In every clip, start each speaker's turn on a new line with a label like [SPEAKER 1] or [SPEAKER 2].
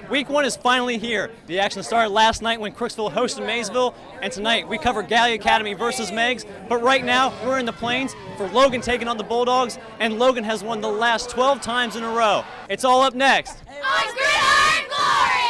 [SPEAKER 1] Week 1 is finally here. The action started last night when Crooksville hosted Maysville, and tonight we cover Galley Academy versus Meigs. But right now, we're in the Plains for Logan taking on the Bulldogs, and Logan has won the last 12 times in a row. It's all up next
[SPEAKER 2] on Gridiron Glory!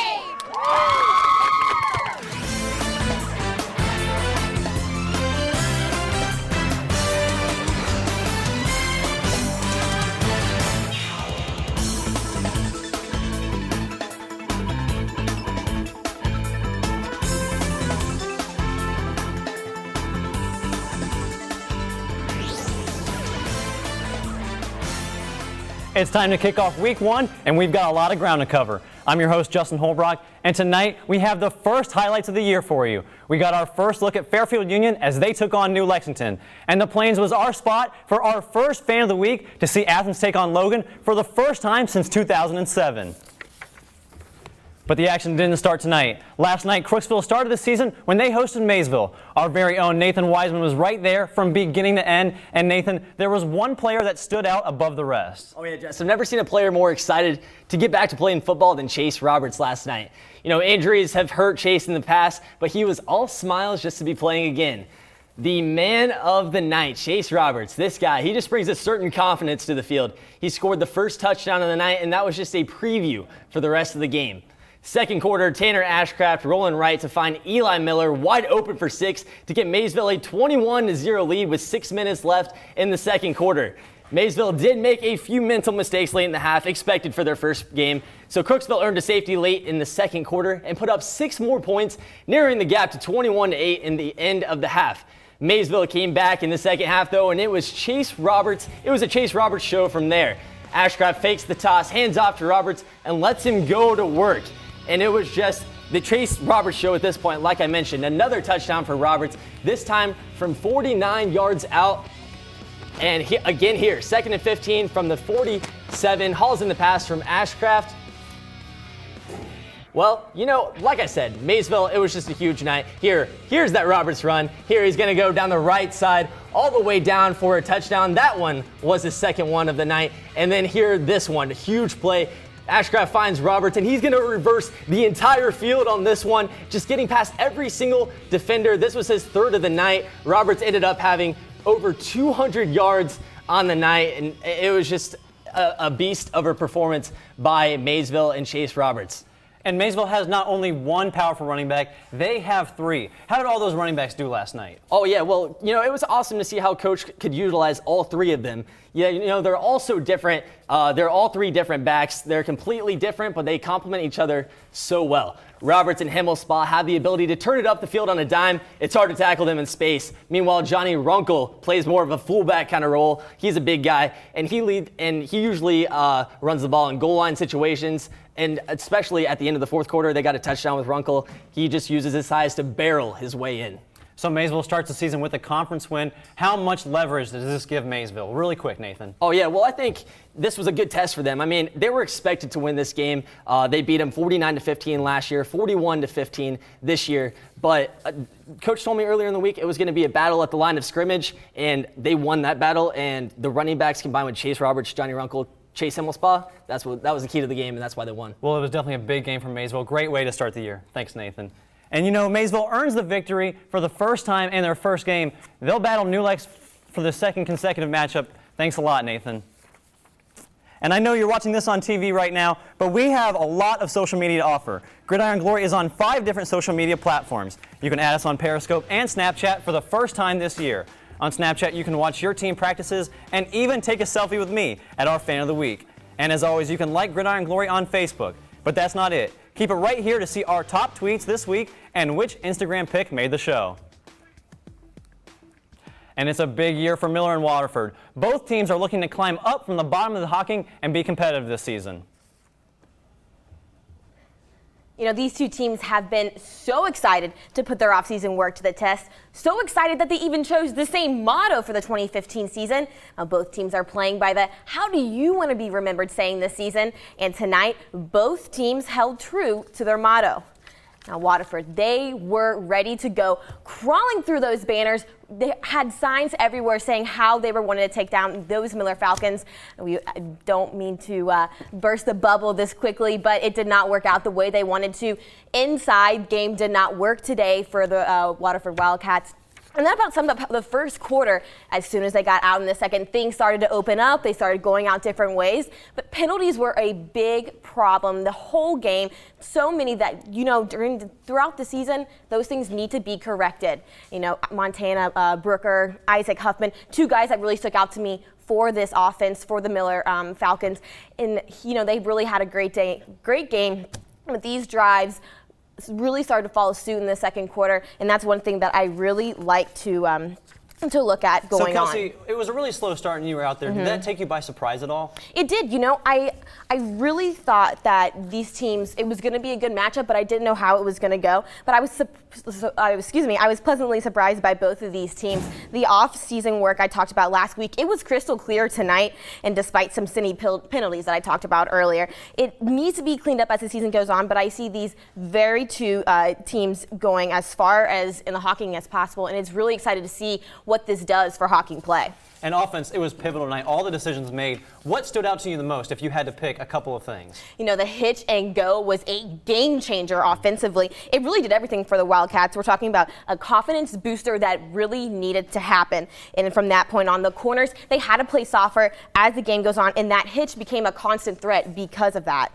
[SPEAKER 1] It's time to kick off Week 1, and we've got a lot of ground to cover. I'm your host, Justin Holbrook, and tonight we have the first highlights of the year for you. We got our first look at Fairfield Union as they took on New Lexington. And the Plains was our spot for our first fan of the week to see Athens take on Logan for the first time since 2007. But the action didn't start tonight. Last night, Crooksville started the season when they hosted Maysville. Our very own Nathan Wiseman was right there from beginning to end. And Nathan, there was one player that stood out above the rest.
[SPEAKER 3] Oh yeah, Jess, I've never seen a player more excited to get back to playing football than Chase Roberts last night. You know, injuries have hurt Chase in the past, but he was all smiles just to be playing again. The man of the night, Chase Roberts, this guy, he just brings a certain confidence to the field. He scored the first touchdown of the night, and that was just a preview for the rest of the game. Second quarter, Tanner Ashcraft rolling right to find Eli Miller wide open for 6 to get Maysville a 21-0 lead with 6 minutes left in the second quarter. Maysville did make a few mental mistakes late in the half, expected for their first game, so Crooksville earned a safety late in the second quarter and put up 6 more points, narrowing the gap to 21-8 in the end of the half. Maysville came back in the second half, though, and it was a Chase Roberts show from there. Ashcraft fakes the toss, hands off to Roberts, and lets him go to work. And it was just the Chase Roberts show at this point. Like I mentioned, another touchdown for Roberts, this time from 49 yards out. And again here, 2nd and 15 from the 47, hauls in the pass from Ashcraft. Well, you know, like I said, Maysville, it was just a huge night. Here's that Roberts run. Here he's going to go down the right side all the way down for a touchdown. That one was his second one of the night. And then here, this one, a huge play. Ashcraft finds Roberts, and he's going to reverse the entire field on this one, just getting past every single defender. This was his third of the night. Roberts ended up having over 200 yards on the night, and it was just a beast of a performance by Maysville and Chase Roberts.
[SPEAKER 1] And Maysville has not only one powerful running back, they have 3. How did all those running backs do last night?
[SPEAKER 3] Oh, yeah, well, you know, it was awesome to see how Coach could utilize all 3 of them. Yeah, you know, they're all so different. They're all 3 different backs. They're completely different, but they complement each other so well. Roberts and Himmelspaugh have the ability to turn it up the field on a dime. It's hard to tackle them in space. Meanwhile, Johnny Runkle plays more of a fullback kind of role. He's a big guy, and he usually runs the ball in goal line situations. And especially at the end of the fourth quarter, they got a touchdown with Runkle. He just uses his size to barrel his way in.
[SPEAKER 1] So Maysville starts the season with a conference win. How much leverage does this give Maysville? Really quick, Nathan.
[SPEAKER 3] Oh, yeah. Well, I think this was a good test for them. I mean, they were expected to win this game. They beat them 49-15 last year, 41-15 this year. But Coach told me earlier in the week it was going to be a battle at the line of scrimmage, and they won that battle. And the running backs combined with Chase Roberts, Johnny Runkle, Chase Himmelspaugh, that was the key to the game, and that's why they won.
[SPEAKER 1] Well, it was definitely a big game for Maysville. Great way to start the year. Thanks, Nathan. And you know, Maysville earns the victory for the first time in their first game. They'll battle New Lex for the second consecutive matchup. Thanks a lot, Nathan. And I know you're watching this on TV right now, but we have a lot of social media to offer. Gridiron Glory is on 5 different social media platforms. You can add us on Periscope and Snapchat for the first time this year. On Snapchat, you can watch your team practices and even take a selfie with me at our Fan of the Week. And as always, you can like Gridiron Glory on Facebook. But that's not it. Keep it right here to see our top tweets this week and which Instagram pic made the show. And it's a big year for Miller and Waterford. Both teams are looking to climb up from the bottom of the Hocking and be competitive this season.
[SPEAKER 2] You know, these 2 teams have been so excited to put their offseason work to the test, so excited that they even chose the same motto for the 2015 season. Now, both teams are playing by the "How do you want to be remembered" saying this season, and tonight, both teams held true to their motto. Now, Waterford, they were ready to go, crawling through those banners. They had signs everywhere saying how they were wanting to take down those Miller Falcons. We don't mean to burst the bubble this quickly, but it did not work out the way they wanted to. Inside game did not work today for the Waterford Wildcats. And that about summed up the first quarter. As soon as they got out in the second, things started to open up. They started going out different ways. But penalties were a big problem the whole game. So many that, throughout the season, those things need to be corrected. Montana Brooker, Isaac Huffman, two guys that really stuck out to me for this offense, for the Miller Falcons. And, they really had a great game with these drives. Really started to follow suit in the second quarter, and that's one thing that I really like to look at going on.
[SPEAKER 1] So, Kelsey, it was a really slow start and you were out there. Did that take you by surprise at all?
[SPEAKER 2] It did. I really thought that these teams, it was going to be a good matchup, but I didn't know how it was going to go. But I was pleasantly surprised by both of these teams. The off-season work I talked about last week, it was crystal clear tonight, and despite some silly penalties that I talked about earlier, it needs to be cleaned up as the season goes on, but I see these very two teams going as far as in the Hawking as possible, and it's really excited to see what this does for Hawking play.
[SPEAKER 1] And offense, it was pivotal tonight. All the decisions made. What stood out to you the most if you had to pick a couple of things?
[SPEAKER 2] The hitch and go was a game changer offensively. It really did everything for the Wildcats. We're talking about a confidence booster that really needed to happen. And from that point on, the corners, they had to play softer as the game goes on, and that hitch became a constant threat because of that.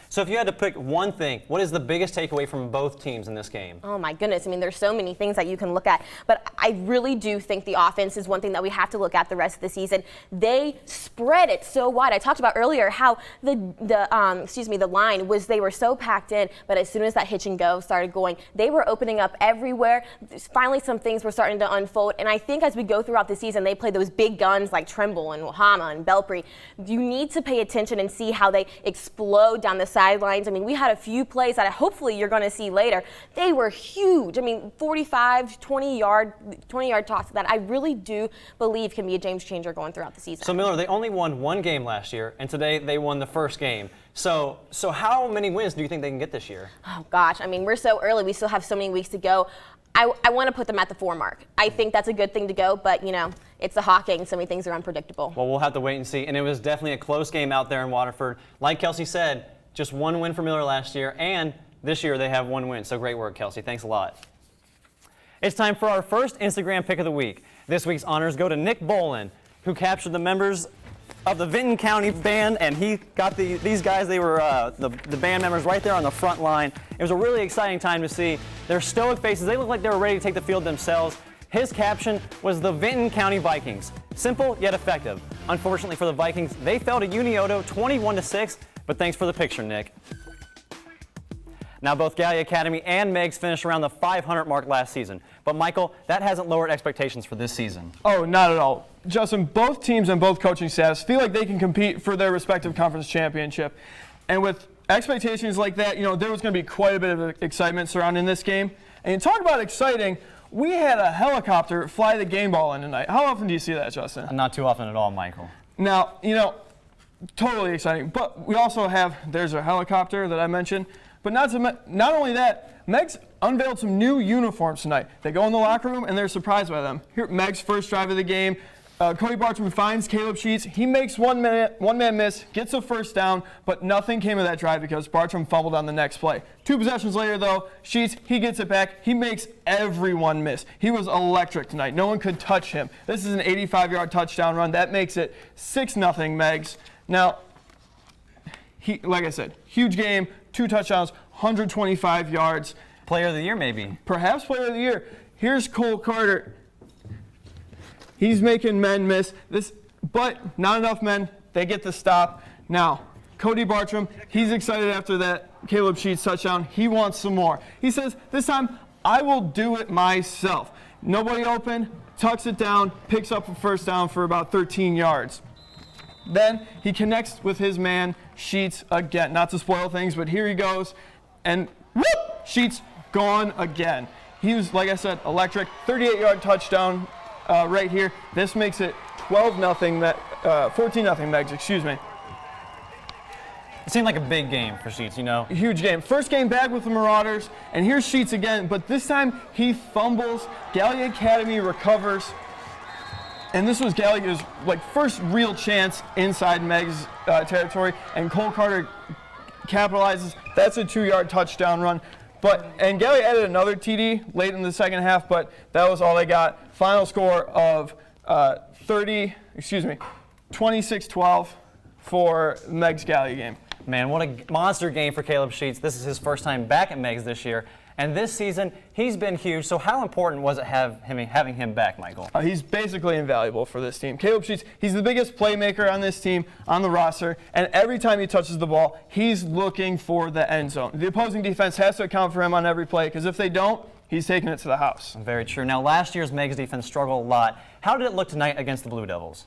[SPEAKER 1] So if you had to pick one thing, what is the biggest takeaway from both teams in this game?
[SPEAKER 2] Oh my goodness, there's so many things that you can look at, but I really do think the offense is one thing that we have to look at the rest of the season. They spread it so wide. I talked about earlier how the line was, they were so packed in, but as soon as that hitch and go started going, they were opening up everywhere. Finally, some things were starting to unfold, and I think as we go throughout the season, they play those big guns like Trimble and Wahama and Belpre. You need to pay attention and see how they explode down the sidelines. We had a few plays that hopefully you're going to see later. They were huge. 45, 20-yard toss that I really do believe can be a game changer going throughout the season.
[SPEAKER 1] So, Miller, they only won one game last year, and today they won the first game. So how many wins do you think they can get this year?
[SPEAKER 2] Oh, gosh. We're so early. We still have so many weeks to go. I want to put them at the 4 mark. I think that's a good thing to go, but, it's the Hawking. So many things are unpredictable.
[SPEAKER 1] Well, we'll have to wait and see. And it was definitely a close game out there in Waterford. Like Kelsey said, just one win for Miller last year, and this year they have one win. So great work, Kelsey. Thanks a lot. It's time for our first Instagram pick of the week. This week's honors go to Nick Bolin, who captured the members of the Vinton County Band, and he got these guys. They were the band members right there on the front line. It was a really exciting time to see their stoic faces. They looked like they were ready to take the field themselves. His caption was the Vinton County Vikings. Simple yet effective. Unfortunately for the Vikings, they fell to Unioto 21-6. But thanks for the picture, Nick. Now, both Gallia Academy and Meigs finished around the 500 mark last season. But, Michael, that hasn't lowered expectations for this season.
[SPEAKER 4] Oh, not at all. Justin, both teams and both coaching staffs feel like they can compete for their respective conference championship. And with expectations like that, there was going to be quite a bit of excitement surrounding this game. And you talk about exciting, we had a helicopter fly the game ball in tonight. How often do you see that, Justin?
[SPEAKER 1] Not too often at all, Michael.
[SPEAKER 4] Now, totally exciting. But we also have, there's a helicopter that I mentioned. But not only that, Meigs unveiled some new uniforms tonight. They go in the locker room and they're surprised by them. Here, Meigs' first drive of the game. Cody Bartram finds Caleb Sheets. He makes one man miss, gets a first down, but nothing came of that drive because Bartram fumbled on the next play. 2 possessions later, though, Sheets, he gets it back. He makes everyone miss. He was electric tonight. No one could touch him. This is an 85-yard touchdown run. That makes it 6-0 Meigs. Now, like I said, huge game, 2 touchdowns, 125 yards.
[SPEAKER 1] Player of the year, maybe.
[SPEAKER 4] Perhaps player of the year. Here's Cole Carter. He's making men miss. But not enough men. They get the stop. Now, Cody Bartram, he's excited after that Caleb Sheets touchdown. He wants some more. He says, this time, I will do it myself. Nobody open, tucks it down, picks up a first down for about 13 yards. Then he connects with his man, Sheets, again. Not to spoil things, but here he goes. And whoop! Sheets gone again. He was, like I said, electric. 38-yard touchdown right here. This makes it 14-0 Meigs, excuse me.
[SPEAKER 1] It seemed like a big game for Sheets, you know.
[SPEAKER 4] Huge game. First game back with the Marauders, and here's Sheets again, but this time he fumbles. Gallia Academy recovers, and this was Gallia's first real chance inside Meg's territory, and Cole Carter capitalizes. That's a 2-yard touchdown run. And Gallia added another TD late in the second half, but that was all they got. Final score of 26-12 for Meg's Gallia game.
[SPEAKER 1] Man, what a monster game for Caleb Sheets. This is his first time back at Meg's this year. And this season, he's been huge. So how important was it having him back, Michael?
[SPEAKER 4] He's basically invaluable for this team. Caleb Sheets, he's the biggest playmaker on this team, on the roster, and every time he touches the ball, he's looking for the end zone. The opposing defense has to account for him on every play, because if they don't, he's taking it to the house.
[SPEAKER 1] Very true. Now, last year's Meg's defense struggled a lot. How did it look tonight against the Blue Devils?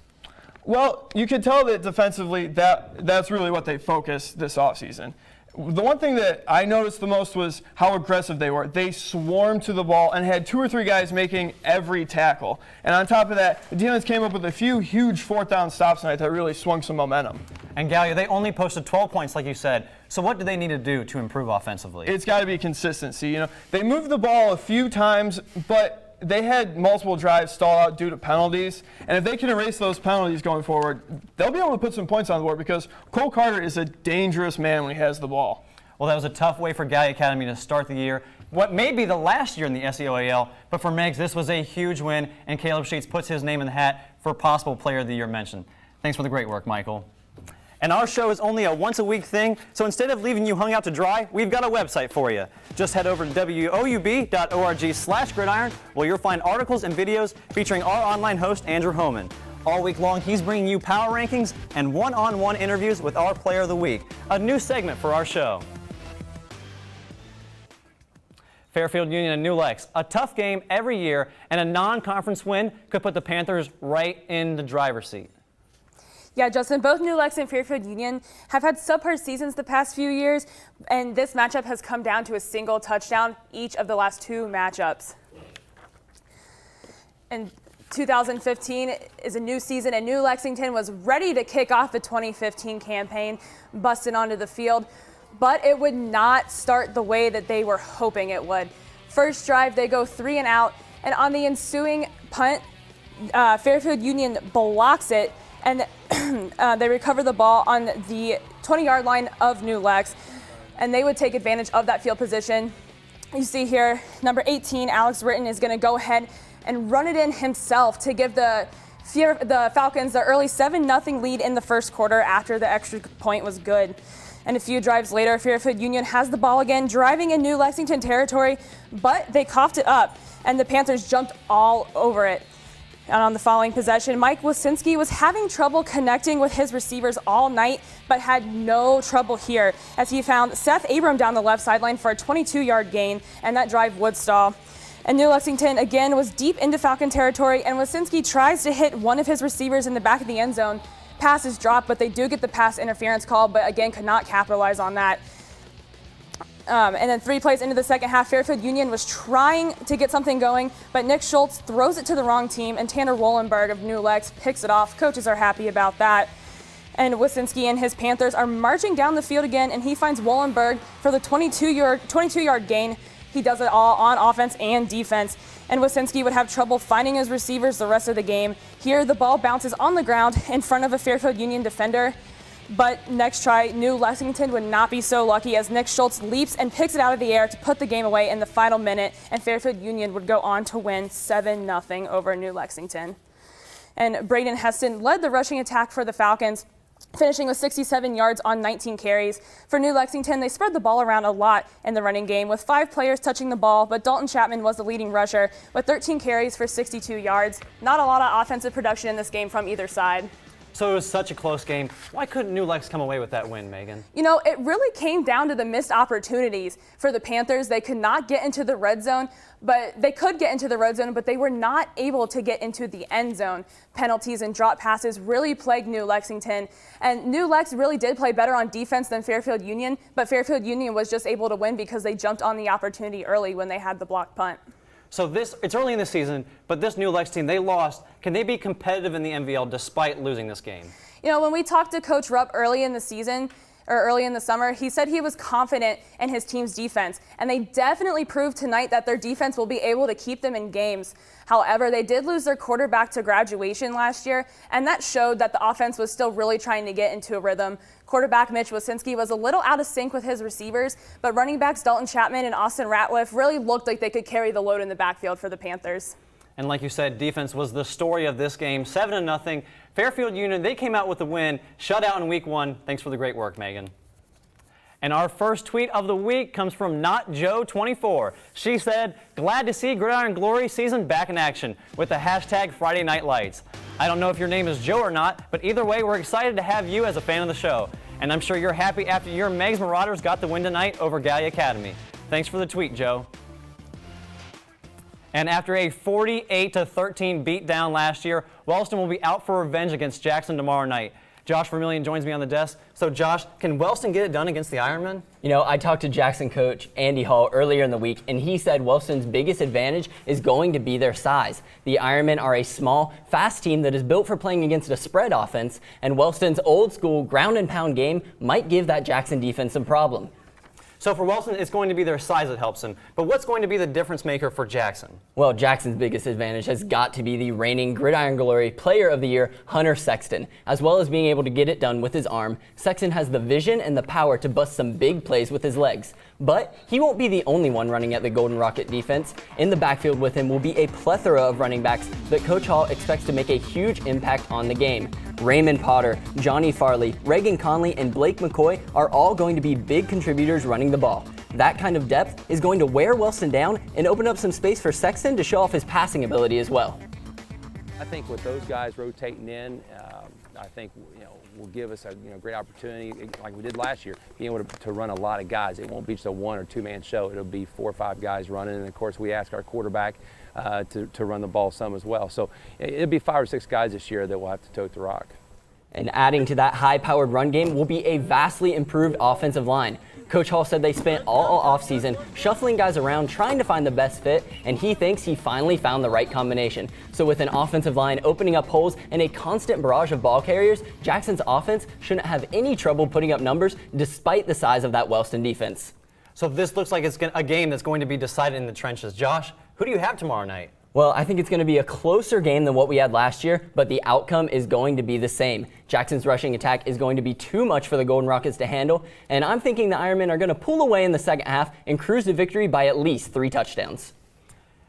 [SPEAKER 4] Well, you could tell that defensively that's really what they focused this offseason. The one thing that I noticed the most was how aggressive they were. They swarmed to the ball and had 2 or 3 guys making every tackle. And on top of that, the defense came up with a few huge 4th down stops tonight that really swung some momentum.
[SPEAKER 1] And Gallia, they only posted 12 points, like you said. So what do they need to do to improve offensively?
[SPEAKER 4] It's got to be consistency. You know, they moved the ball a few times, but they had multiple drives stall out due to penalties, and if they can erase those penalties going forward, they'll be able to put some points on the board because Cole Carter is a dangerous man when he has the ball.
[SPEAKER 1] Well, that was a tough way for Gallia Academy to start the year. What may be the last year in the SEOAL, but for Megs, this was a huge win, and Caleb Sheets puts his name in the hat for possible Player of the Year mention. Thanks for the great work, Michael. And our show is only a once-a-week thing, so instead of leaving you hung out to dry, we've got a website for you. Just head over to woub.org/gridiron, where you'll find articles and videos featuring our online host, Andrew Homan. All week long, he's bringing you power rankings and one-on-one interviews with our Player of the Week, a new segment for our show. Fairfield Union and New Lex, a tough game every year, and a non-conference win could put the Panthers right in the driver's seat.
[SPEAKER 5] Yeah, Justin, both New Lex and Fairfield Union have had subpar seasons the past few years, and this matchup has come down to a single touchdown each of the last 2 matchups. And 2015 is a new season, and New Lexington was ready to kick off the 2015 campaign, busting onto the field, but it would not start the way that they were hoping it would. First drive, they go 3 and out, and on the ensuing punt, Fairfield Union blocks it, and they recover the ball on the 20-yard line of New Lex, and they would take advantage of that field position. You see here, number 18, Alex Ritten, is going to go ahead and run it in himself to give the Falcons the early 7-0 lead in the first quarter after the extra point was good. And a few drives later, Fairfield Union has the ball again, driving in New Lexington territory, but they coughed it up, and the Panthers jumped all over it. And on the following possession, Mike Wasinski was having trouble connecting with his receivers all night, but had no trouble here as he found Seth Abram down the left sideline for a 22-yard gain, and that drive would stall. And New Lexington again was deep into Falcon territory, and Wasinski tries to hit one of his receivers in the back of the end zone. Pass is dropped, but they do get the pass interference call, but again could not capitalize on that. And then 3 plays into the second half, Fairfield Union was trying to get something going, but Nick Schultz throws it to the wrong team, and Tanner Wollenberg of New Lex picks it off. Coaches are happy about that. And Wasinski and his Panthers are marching down the field again, and he finds Wollenberg for the 22-yard gain. He does it all on offense and defense. And Wasinski would have trouble finding his receivers the rest of the game. Here, the ball bounces on the ground in front of a Fairfield Union defender. But next try, New Lexington would not be so lucky as Nick Schultz leaps and picks it out of the air to put the game away in the final minute, and Fairfield Union would go on to win 7-0 over New Lexington. And Braden Heston led the rushing attack for the Falcons, finishing with 67 yards on 19 carries. For New Lexington, they spread the ball around a lot in the running game with 5 players touching the ball, but Dalton Chapman was the leading rusher with 13 carries for 62 yards. Not a lot of offensive production in this game from either side.
[SPEAKER 1] So it was such a close game. Why couldn't New Lex come away with that win, Megan?
[SPEAKER 5] You know, it really came down to the missed opportunities for the Panthers. They could not get into the red zone, but they could get into the red zone, but they were not able to get into the end zone. Penalties and drop passes really plagued New Lexington, and New Lex really did play better on defense than Fairfield Union, but Fairfield Union was just able to win because they jumped on the opportunity early when they had the blocked punt.
[SPEAKER 1] So it's early in the season, but this New Lex team, they lost. Can they be competitive in the MVL despite losing this game?
[SPEAKER 5] You know, when we talked to Coach Rupp early in the season, early in the summer, he said he was confident in his team's defense, and they definitely proved tonight that their defense will be able to keep them in games. However, they did lose their quarterback to graduation last year, and that showed that the offense was still really trying to get into a rhythm. Quarterback Mitch Wasinski was a little out of sync with his receivers, but running backs Dalton Chapman and Austin Ratliff really looked like they could carry the load in the backfield for the Panthers.
[SPEAKER 1] And like you said, defense was the story of this game, 7-0. Fairfield Union, they came out with the win, shutout in week 1. Thanks for the great work, Megan. And our first tweet of the week comes from NotJoe24. She said, glad to see Gridiron Glory season back in action with the hashtag Friday Night Lights. I don't know if your name is Joe or not, but either way, we're excited to have you as a fan of the show. And I'm sure you're happy after your Megs Marauders got the win tonight over Gallia Academy. Thanks for the tweet, Joe. And after a 48-13 beatdown last year, Wellston will be out for revenge against Jackson tomorrow night. Josh Vermillion joins me on the desk. So, Josh, can Wellston get it done against the Ironmen?
[SPEAKER 3] You know, I talked to Jackson coach Andy Hall earlier in the week, and he said Wellston's biggest advantage is going to be their size. The Ironmen are a small, fast team that is built for playing against a spread offense, and Wellston's old-school ground-and-pound game might give that Jackson defense some problem.
[SPEAKER 1] So for Wellston, it's going to be their size that helps them. But what's going to be the difference maker for Jackson?
[SPEAKER 3] Well, Jackson's biggest advantage has got to be the reigning Gridiron Glory Player of the Year, Hunter Sexton. As well as being able to get it done with his arm, Sexton has the vision and the power to bust some big plays with his legs. But he won't be the only one running at the Golden Rocket defense. In the backfield with him will be a plethora of running backs that Coach Hall expects to make a huge impact on the game. Raymond Potter, Johnny Farley, Reagan Conley, and Blake McCoy are all going to be big contributors running the ball. That kind of depth is going to wear Wellston down and open up some space for Sexton to show off his passing ability as well.
[SPEAKER 6] I think with those guys rotating in, I think will give us a great opportunity, like we did last year, being able to run a lot of guys. It won't be just a 1 or 2 man show. It'll be 4 or 5 guys running, and of course we ask our quarterback to run the ball some as well. So it'll be 5 or 6 guys this year that will have to tote the rock.
[SPEAKER 3] And adding to that high-powered run game will be a vastly improved offensive line. Coach Hall said they spent all offseason shuffling guys around trying to find the best fit, and he thinks he finally found the right combination. So with an offensive line opening up holes and a constant barrage of ball carriers, Jackson's offense shouldn't have any trouble putting up numbers despite the size of that Wellston defense.
[SPEAKER 1] So this looks like it's a game that's going to be decided in the trenches. Josh, who do you have tomorrow night?
[SPEAKER 3] Well, I think it's going to be a closer game than what we had last year, but the outcome is going to be the same. Jackson's rushing attack is going to be too much for the Golden Rockets to handle, and I'm thinking the Ironmen are going to pull away in the second half and cruise to victory by at least 3 touchdowns.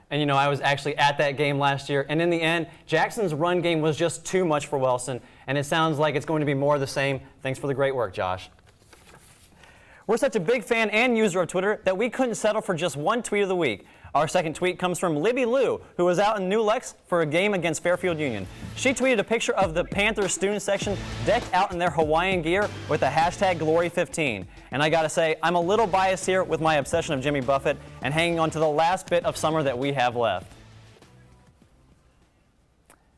[SPEAKER 1] And I was actually at that game last year, and in the end, Jackson's run game was just too much for Wellston, and it sounds like it's going to be more of the same. Thanks for the great work, Josh. We're such a big fan and user of Twitter that we couldn't settle for just one tweet of the week. Our second tweet comes from Libby Lou, who was out in New Lex for a game against Fairfield Union. She tweeted a picture of the Panthers student section decked out in their Hawaiian gear with the hashtag Glory15. And I gotta say, I'm a little biased here with my obsession of Jimmy Buffett and hanging on to the last bit of summer that we have left.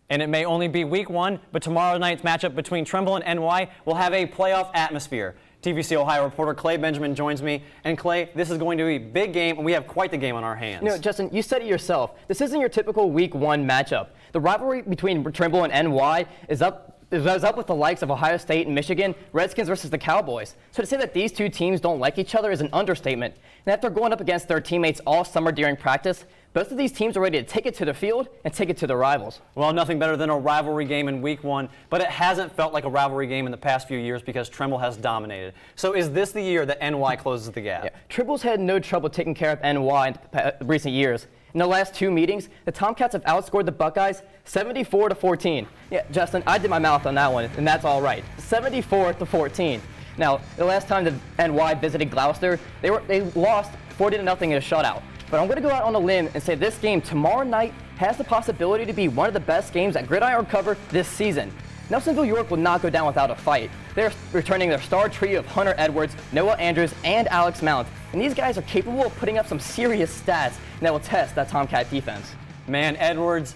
[SPEAKER 1] And it may only be week 1, but tomorrow night's matchup between Trumbull and NY will have a playoff atmosphere. TVC Ohio reporter Clay Benjamin joins me. And Clay, this is going to be a big game, and we have quite the game on our hands.
[SPEAKER 7] Justin, you said it yourself. This isn't your typical week 1 matchup. The rivalry between Trimble and NY is up with the likes of Ohio State and Michigan, Redskins versus the Cowboys. So to say that these two teams don't like each other is an understatement. And after going up against their teammates all summer during practice, both of these teams are ready to take it to the field and take it to the rivals.
[SPEAKER 1] Well, nothing better than a rivalry game in week 1, but it hasn't felt like a rivalry game in the past few years because Trumbull has dominated. So is this the year that NY closes the gap?
[SPEAKER 7] Yeah. Trimble's had no trouble taking care of NY in recent years. In the last 2 meetings, the Tomcats have outscored the Buckeyes 74-14. Yeah, Justin, I did my mouth on that one, and that's all right. 74-14. Now, the last time the NY visited Gloucester, they lost 40-0 in a shutout. But I'm going to go out on a limb and say this game tomorrow night has the possibility to be one of the best games that Gridiron cover this season. Nelsonville York will not go down without a fight. They're returning their star trio of Hunter Edwards, Noah Andrews, and Alex Mount. And these guys are capable of putting up some serious stats that will test that Tomcat defense.
[SPEAKER 1] Man, Edwards,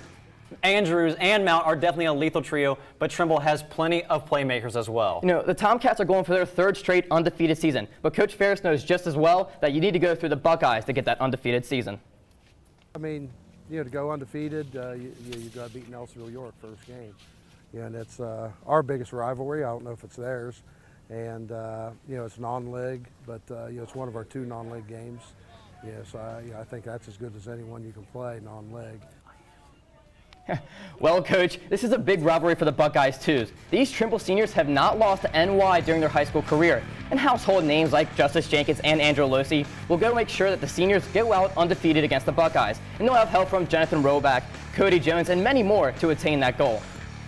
[SPEAKER 1] Andrews, and Mount are definitely a lethal trio, but Trimble has plenty of playmakers as well.
[SPEAKER 7] The Tomcats are going for their 3rd straight undefeated season, but Coach Ferris knows just as well that you need to go through the Buckeyes to get that undefeated season.
[SPEAKER 8] I mean, to go undefeated, you got to beat Nelsonville York first game. And it's our biggest rivalry. I don't know if it's theirs. And, it's non-league, but, it's one of our 2 non-league games. So I think that's as good as anyone you can play non-league.
[SPEAKER 7] Well, Coach, this is a big rivalry for the Buckeyes, too. These Trimble seniors have not lost to NY during their high school career, and household names like Justice Jenkins and Andrew Losi will go make sure that the seniors go out undefeated against the Buckeyes, and they'll have help from Jonathan Roback, Cody Jones, and many more to attain that goal.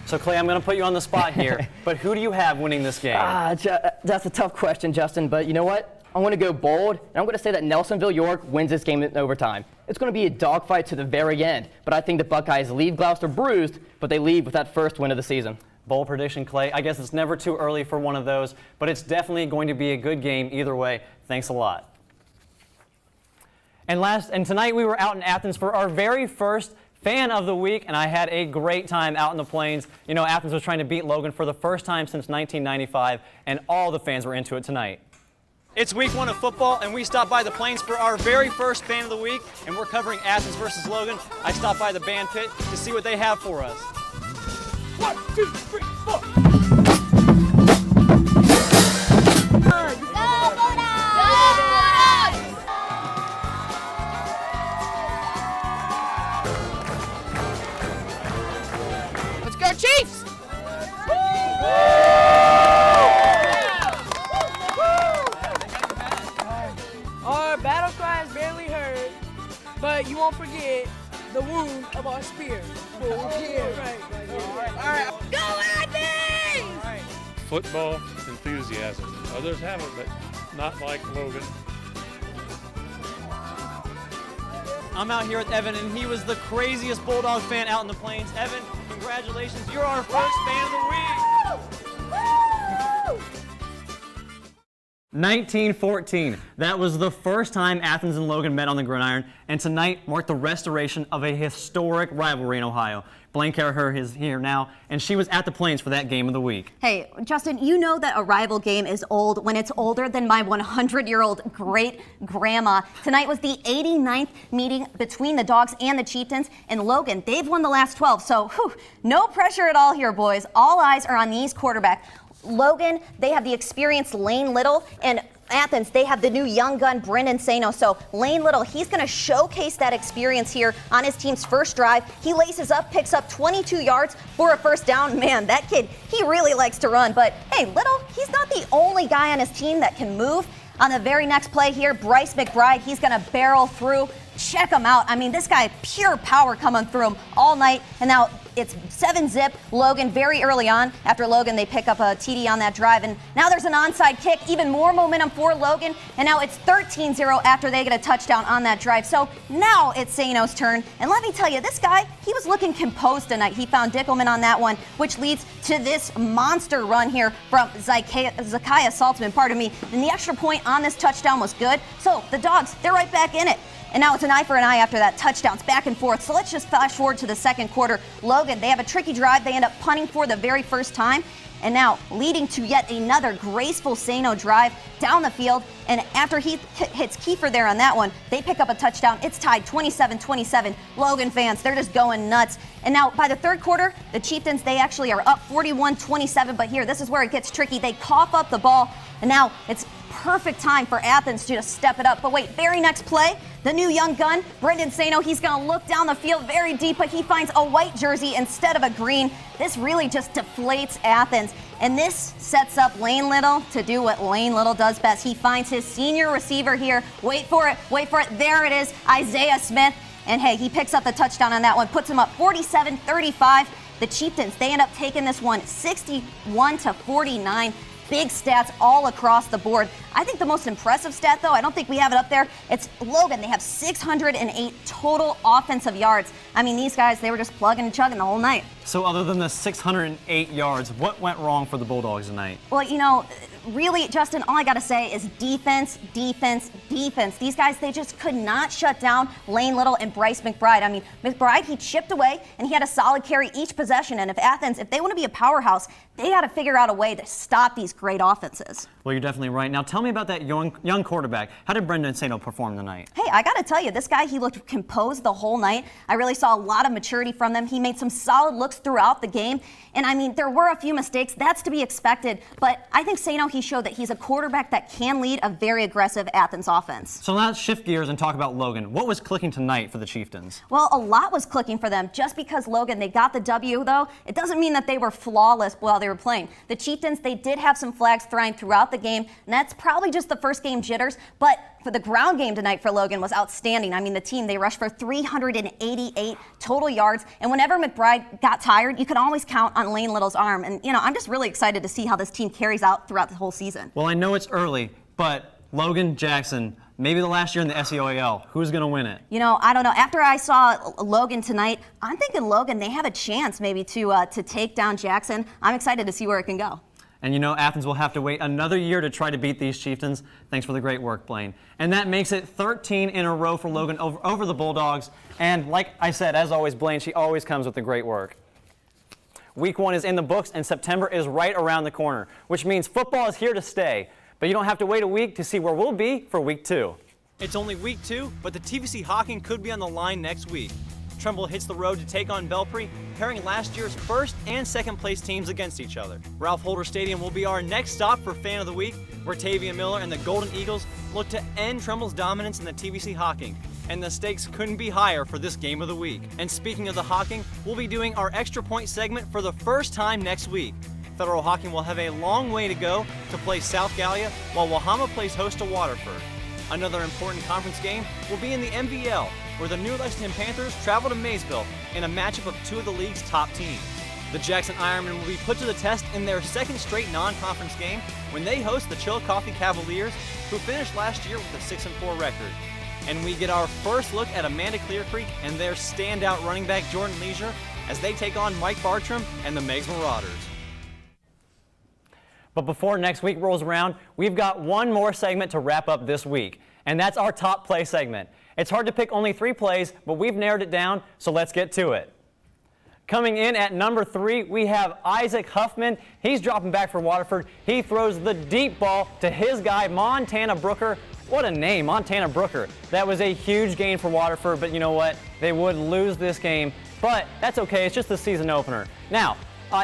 [SPEAKER 1] So, Clay, I'm going to put you on the spot here, but who do you have winning this game?
[SPEAKER 7] That's a tough question, Justin, but you know what? I'm going to go bold, and I'm going to say that Nelsonville York wins this game in overtime. It's going to be a dogfight to the very end, but I think the Buckeyes leave Gloucester bruised, but they leave with that first win of the season.
[SPEAKER 1] Bold prediction, Clay. I guess it's never too early for one of those, but it's definitely going to be a good game either way. Thanks a lot. And tonight we were out in Athens for our very first Fan of the Week, and I had a great time out in the Plains. You know, Athens was trying to beat Logan for the first time since 1995, and all the fans were into it tonight. It's week 1 of football, and we stopped by the Plains for our very first Fan of the Week, and we're covering Athens versus Logan. I stopped by the band pit to see what they have for us. 1, 2, 3, 4.
[SPEAKER 9] Let's go, Chiefs!
[SPEAKER 10] Our battle cry is barely heard, but you won't forget the wound of our spear. Right. All right. Go Athens!
[SPEAKER 11] Football enthusiasm. Others have it, but not like Logan.
[SPEAKER 1] I'm out here with Evan, and he was the craziest Bulldog fan out in the Plains. Evan, congratulations. You're our first Fan of the Week. 1914. That was the first time Athens and Logan met on the Gridiron, and tonight marked the restoration of a historic rivalry in Ohio. Blaine Carraher is here now, and she was at the Plains for that game of the week.
[SPEAKER 12] Hey, Justin, you know that a rival game is old when it's older than my 100-year-old great-grandma. Tonight was the 89th meeting between the Dogs and the Chieftains, and Logan, they've won the last 12, so no pressure at all here, boys. All eyes are on these quarterbacks. Logan, they have the experienced Lane Little, and Athens, they have the new young gun, Brendan Sano. So Lane Little, he's going to showcase that experience here on his team's first drive. He laces up, picks up 22 yards for a first down. Man, that kid, he really likes to run. But hey, Little, he's not the only guy on his team that can move. On the very next play here, Bryce McBride, he's going to barrel through. Check him out. I mean, this guy, pure power coming through him all night. And now it's 7-zip Logan very early on. After Logan, they pick up a TD on that drive. And now there's an onside kick, even more momentum for Logan. And now it's 13-0 after they get a touchdown on that drive. So now it's Sano's turn. And let me tell you, this guy, he was looking composed tonight. He found Dickelman on that one, which leads to this monster run here from Zakiah Saltzman, pardon me. And the extra point on this touchdown was good. So the Dogs, they're right back in it. And now it's an eye for an eye after that. Touchdowns back and forth. So let's just flash forward to the second quarter. Logan, they have a tricky drive. They end up punting for the very first time. And now leading to yet another graceful Sano drive down the field. And after he hits Kiefer there on that one, they pick up a touchdown. It's tied 27-27. Logan fans, they're just going nuts. And now by the third quarter, the Chieftains, they actually are up 41-27. But here, this is where it gets tricky. They cough up the ball. And now it's perfect time for Athens to just step it up. But wait, very next play, the new young gun, Brendan Sano, he's going to look down the field very deep, but he finds a white jersey instead of a green. This really just deflates Athens. And this sets up Lane Little to do what Lane Little does best. He finds his senior receiver here. Wait for it. There it is, Isaiah Smith. And hey, he picks up the touchdown on that one, puts him up 47-35. The Chieftains, they end up taking this one 61-49. Big stats all across the board. I think the most impressive stat, though, I don't think we have it up there, it's Logan. They have 608 total offensive yards. I mean, these guys, they were just plugging and chugging the whole night.
[SPEAKER 1] So other than the 608 yards, what went wrong for the Bulldogs tonight?
[SPEAKER 12] Well, you know, really, Justin, all I got to say is defense, defense, defense. These guys, they just could not shut down Lane Little and Bryce McBride. I mean, McBride, he chipped away, and he had a solid carry each possession. And if Athens, if they want to be a powerhouse, they got to figure out a way to stop these great offenses.
[SPEAKER 1] Well, you're definitely right. Now, tell me about that young quarterback. How did Brendan Sato perform tonight?
[SPEAKER 12] Hey, I got to tell you, this guy, he looked composed the whole night. I really saw a lot of maturity from them. He made some solid looks throughout the game. And I mean, there were a few mistakes. That's to be expected. But I think Sato, he showed that he's a quarterback that can lead a very aggressive Athens offense.
[SPEAKER 1] So now let's shift gears and talk about Logan. What was clicking tonight for the Chieftains?
[SPEAKER 12] Well, a lot was clicking for them. Just because Logan, they got the W, though, it doesn't mean that they were flawless while they were playing. The Chieftains, they did have some flags thrown throughout the game, and that's probably just the first game jitters. But for the ground game tonight for Logan was outstanding. I mean, the team, they rushed for 388 total yards. And whenever McBride got tired, you could always count on Lane Little's arm. And, you know, I'm just really excited to see how this team carries out throughout the whole season.
[SPEAKER 1] Well, I know it's early, but Logan, Jackson, maybe the last year in the SEOAL, who's going to win it?
[SPEAKER 12] You know, I don't know. After I saw Logan tonight, I'm thinking Logan, they have a chance maybe to take down Jackson. I'm excited to see where it can go.
[SPEAKER 1] And you know, Athens will have to wait another year to try to beat these Chieftains. Thanks for the great work, Blaine. And that makes it 13 in a row for Logan over the Bulldogs. And like I said, as always, Blaine, she always comes with the great work. Week 1 is in the books, and September is right around the corner, which means football is here to stay. But you don't have to wait a week to see where we'll be for Week 2.
[SPEAKER 13] It's only Week 2, but the TVC Hawking could be on the line next week. Trumbull hits the road to take on Belpre, pairing last year's first and second place teams against each other. Ralph Holder Stadium will be our next stop for Fan of the Week, where Tavia Miller and the Golden Eagles look to end Trumbull's dominance in the TVC Hawking. And the stakes couldn't be higher for this game of the week. And speaking of the Hawking, we'll be doing our extra point segment for the first time next week. Federal Hawking will have a long way to go to play South Gallia, while Wahama plays host to Waterford. Another important conference game will be in the MVL, where the New Lexington Panthers travel to Maysville in a matchup of 2 of the league's top teams. The Jackson Ironmen will be put to the test in their second straight non-conference game when they host the Chillicothe Cavaliers, who finished last year with a 6-4 record. And we get our first look at Amanda Clear Creek and their standout running back Jordan Leisure as they take on Mike Bartram and the Meigs Marauders.
[SPEAKER 1] But before next week rolls around, we've got one more segment to wrap up this week, and that's our top play segment. It's hard to pick only 3 plays, but we've narrowed it down, so let's get to it. Coming in at number 3, we have Isaac Huffman. He's dropping back for Waterford. He throws the deep ball to his guy, Montana Brooker. What a name, Montana Brooker. That was a huge gain for Waterford, but you know what? They would lose this game, but that's okay. It's just the season opener. Now,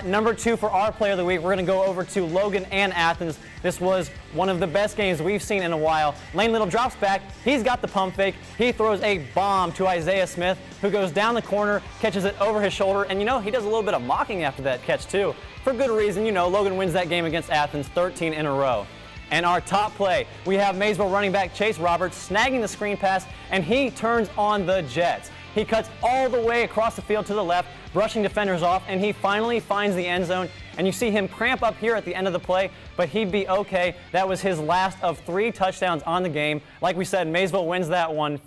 [SPEAKER 1] number 2 for our player of the week, we're going to go over to Logan and Athens. This was one of the best games we've seen in a while. Lane Little drops back. He's got the pump fake. He throws a bomb to Isaiah Smith, who goes down the corner, catches it over his shoulder, and you know, he does a little bit of mocking after that catch too. For good reason, you know, Logan wins that game against Athens 13 in a row. And our top play, we have Maysville running back Chase Roberts snagging the screen pass, and he turns on the Jets. He cuts all the way across the field to the left, brushing defenders off, and he finally finds the end zone. And you see him cramp up here at the end of the play, but he'd be okay. That was his last of 3 touchdowns on the game. Like we said, Maysville wins that one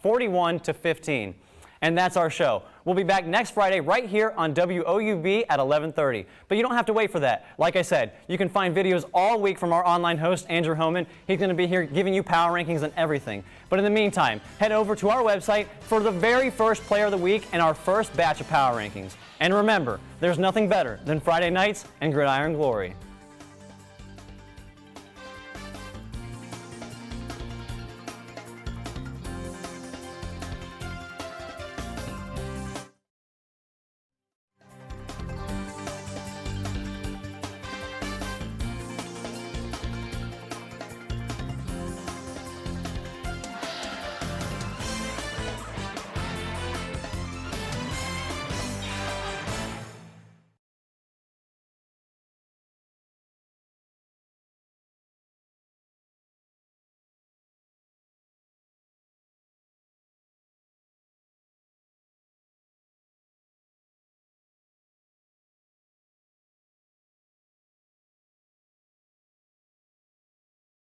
[SPEAKER 1] 41-15. And that's our show. We'll be back next Friday right here on WOUB at 11:30. But you don't have to wait for that. Like I said, you can find videos all week from our online host, Andrew Homan. He's going to be here giving you power rankings and everything. But in the meantime, head over to our website for the very first player of the week and our first batch of power rankings. And remember, there's nothing better than Friday nights and Gridiron Glory.